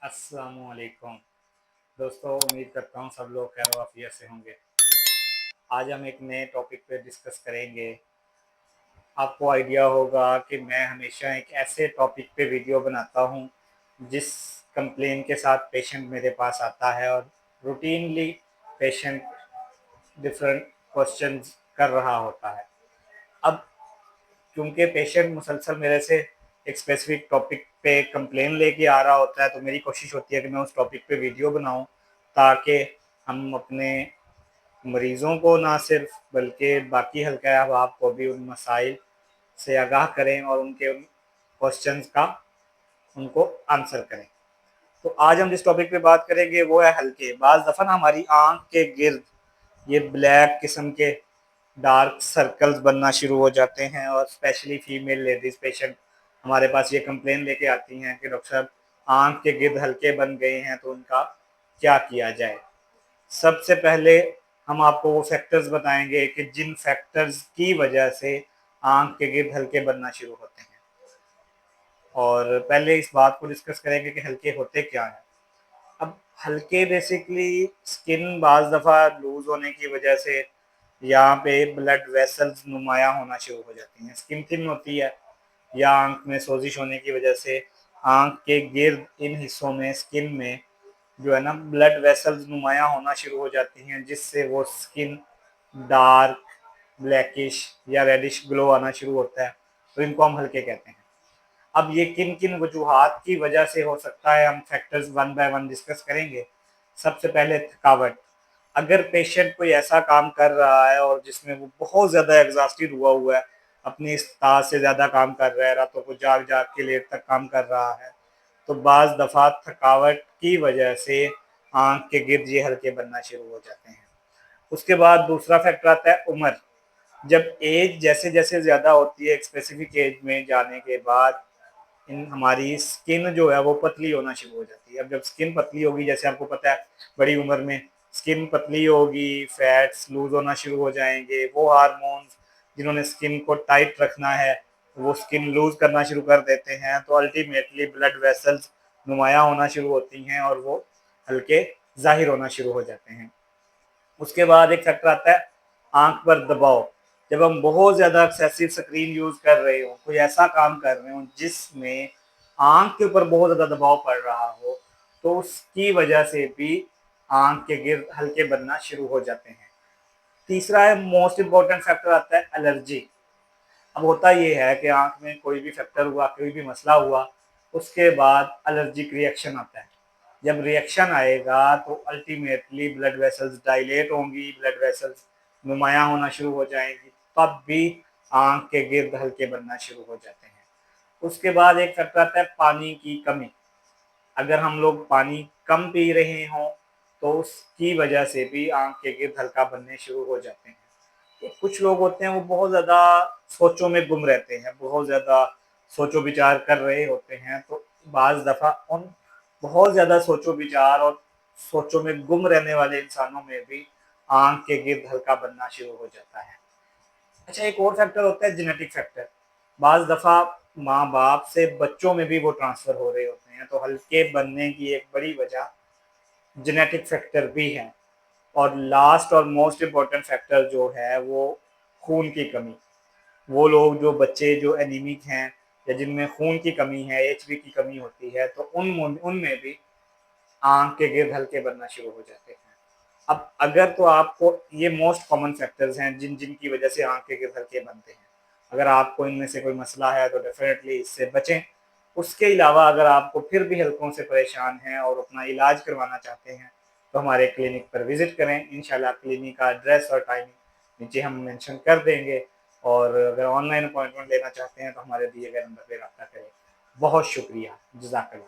अस्सलाम वालेकुम दोस्तों, उम्मीद करता हूँ सब लोग खैर वाफियत से होंगे। आज हम एक नए टॉपिक पे डिस्कस करेंगे। आपको आइडिया होगा कि मैं हमेशा एक ऐसे टॉपिक पे वीडियो बनाता हूँ जिस कंप्लेन के साथ पेशेंट मेरे पास आता है और रूटीनली पेशेंट डिफरेंट क्वेश्चंस कर रहा होता है। अब क्योंकि पेशेंट मुसलसल मेरे से एक स्पेसिफिक टॉपिक पे कंप्लेन लेके आ रहा होता है, तो मेरी कोशिश होती है कि मैं उस टॉपिक पे वीडियो बनाऊं ताकि हम अपने मरीज़ों को ना सिर्फ बल्कि बाकी हल्का अहबाब को भी उन मसाइल से आगाह करें और उनके उन क्वेश्चंस का उनको आंसर करें। तो आज हम जिस टॉपिक पे बात करेंगे वो है हल्के। बाज़ दफ़ा ना हमारी आँख के गिर्द ये ब्लैक किस्म के डार्क सर्कल्स बनना शुरू हो जाते हैं और स्पेशली फीमेल लेडीज़ पेशेंट हमारे पास ये कंप्लेन लेके आती हैं कि डॉक्टर साहब आँख के गिर्द हल्के बन गए हैं, तो उनका क्या किया जाए। सबसे पहले हम आपको वो फैक्टर्स बताएंगे कि जिन फैक्टर्स की वजह से आँख के गिर्द हल्के बनना शुरू होते हैं, और पहले इस बात को डिस्कस करेंगे कि हल्के होते क्या हैं। अब हल्के बेसिकली स्किन बाज़ दफ़ा लूज़ होने की वजह से यहाँ पे ब्लड वेसल्स नुमाया होना शुरू हो जाती हैं। स्किन थिन होती है या आँख में सोजिश होने की वजह से आँख के गिर्द इन हिस्सों में स्किन में जो है ना ब्लड वेसल्स नुमाया होना शुरू हो जाती हैं, जिससे वो स्किन डार्क ब्लैकिश या रेडिश ग्लो आना शुरू होता है। तो इनको हम हल्के कहते हैं। अब ये किन किन वजूहात की वजह से हो सकता है, हम factors one by one discuss करेंगे। सबसे पहले थकावट। अगर पेशेंट कोई ऐसा काम कर रहा है और जिसमें वो बहुत ज़्यादा एग्जॉस्टेड हुआ है, अपनी इस्तात से ज़्यादा काम कर रहा है, रातों को जाग जाग के लेट तक काम कर रहा है, तो बाज़ दफ़ा थकावट की वजह से आँख के गिर्द ये हल्के बनना शुरू हो जाते हैं। उसके बाद दूसरा फैक्टर आता है उम्र। जब एज जैसे जैसे ज़्यादा होती है, एक स्पेसिफिक एज में जाने के बाद इन हमारी स्किन जो है वो पतली होना शुरू हो जाती है। अब जब स्किन पतली होगी, जैसे आपको पता है बड़ी उम्र में स्किन पतली होगी, फैट्स लूज होना शुरू हो जाएंगे, वो हार्मोन्स जिन्होंने स्किन को टाइट रखना है वो स्किन लूज करना शुरू कर देते हैं, तो अल्टीमेटली ब्लड वेसल्स नुमाया होना शुरू होती हैं और वो हल्के जाहिर होना शुरू हो जाते हैं। उसके बाद एक फैक्टर आता है आंख पर दबाव। जब हम बहुत ज़्यादा एक्सेसिव स्क्रीन यूज़ कर रहे हो, कोई ऐसा काम कर रहे हो जिसमें आंख के ऊपर बहुत ज़्यादा दबाव पड़ रहा हो, तो उसकी वजह से भी आंख के गिर्द हल्के बनना शुरू हो जाते हैं। तीसरा है मोस्ट इम्पोर्टेंट फैक्टर आता है एलर्जी। अब होता ये है कि आंख में कोई भी फैक्टर हुआ, कोई भी मसला हुआ, उसके बाद एलर्जिक रिएक्शन आता है। जब रिएक्शन आएगा तो अल्टीमेटली ब्लड वेसल्स डायलेट होंगी, ब्लड वेसल्स नुमाया होना शुरू हो जाएंगी, तब भी आंख के गिर्द हल्के बनना शुरू हो जाते हैं। उसके बाद एक फैक्टर आता है पानी की कमी। अगर हम लोग पानी कम पी रहे हों तो उसकी वजह से भी आंख के गिर्द हल्का बनने शुरू हो जाते हैं। तो कुछ लोग होते हैं वो बहुत ज़्यादा सोचों में गुम रहते हैं, बहुत ज़्यादा सोचो विचार कर रहे होते हैं, तो बाज़ दफ़ा उन बहुत ज़्यादा सोचो विचार और सोचों में गुम रहने वाले इंसानों में भी आंख के गिर्द हल्का बनना शुरू हो जाता है। अच्छा, एक और फैक्टर होता है जेनेटिक फैक्टर। बाज़ दफ़ा माँ बाप से बच्चों में भी वो ट्रांसफ़र हो रहे होते हैं, तो हल्के बनने की एक बड़ी वजह जेनेटिक फैक्टर भी है। और लास्ट और मोस्ट इम्पॉर्टेंट फैक्टर जो है वो खून की कमी। वो लोग जो बच्चे जो एनीमिक हैं या जिनमें खून की कमी है, एचबी की कमी होती है, तो उनमें भी आंख के गिर्द हल्के बनना शुरू हो जाते हैं। अब अगर तो आपको ये मोस्ट कॉमन फैक्टर्स हैं जिन जिन की वजह से आंख के गिर्द हल्के बनते हैं, अगर आपको इनमें से कोई मसला है तो डेफिनेटली इससे बचें। उसके अलावा अगर आपको फिर भी हल्कों से परेशान हैं और अपना इलाज करवाना चाहते हैं, तो हमारे क्लिनिक पर विज़िट करें। इंशाल्लाह क्लिनिक का एड्रेस और टाइमिंग नीचे हम मेंशन कर देंगे, और अगर ऑनलाइन अपॉइंटमेंट लेना चाहते हैं तो हमारे दिए गए नंबर पर रब्ता करें। बहुत शुक्रिया, जज़ाकल्लाह।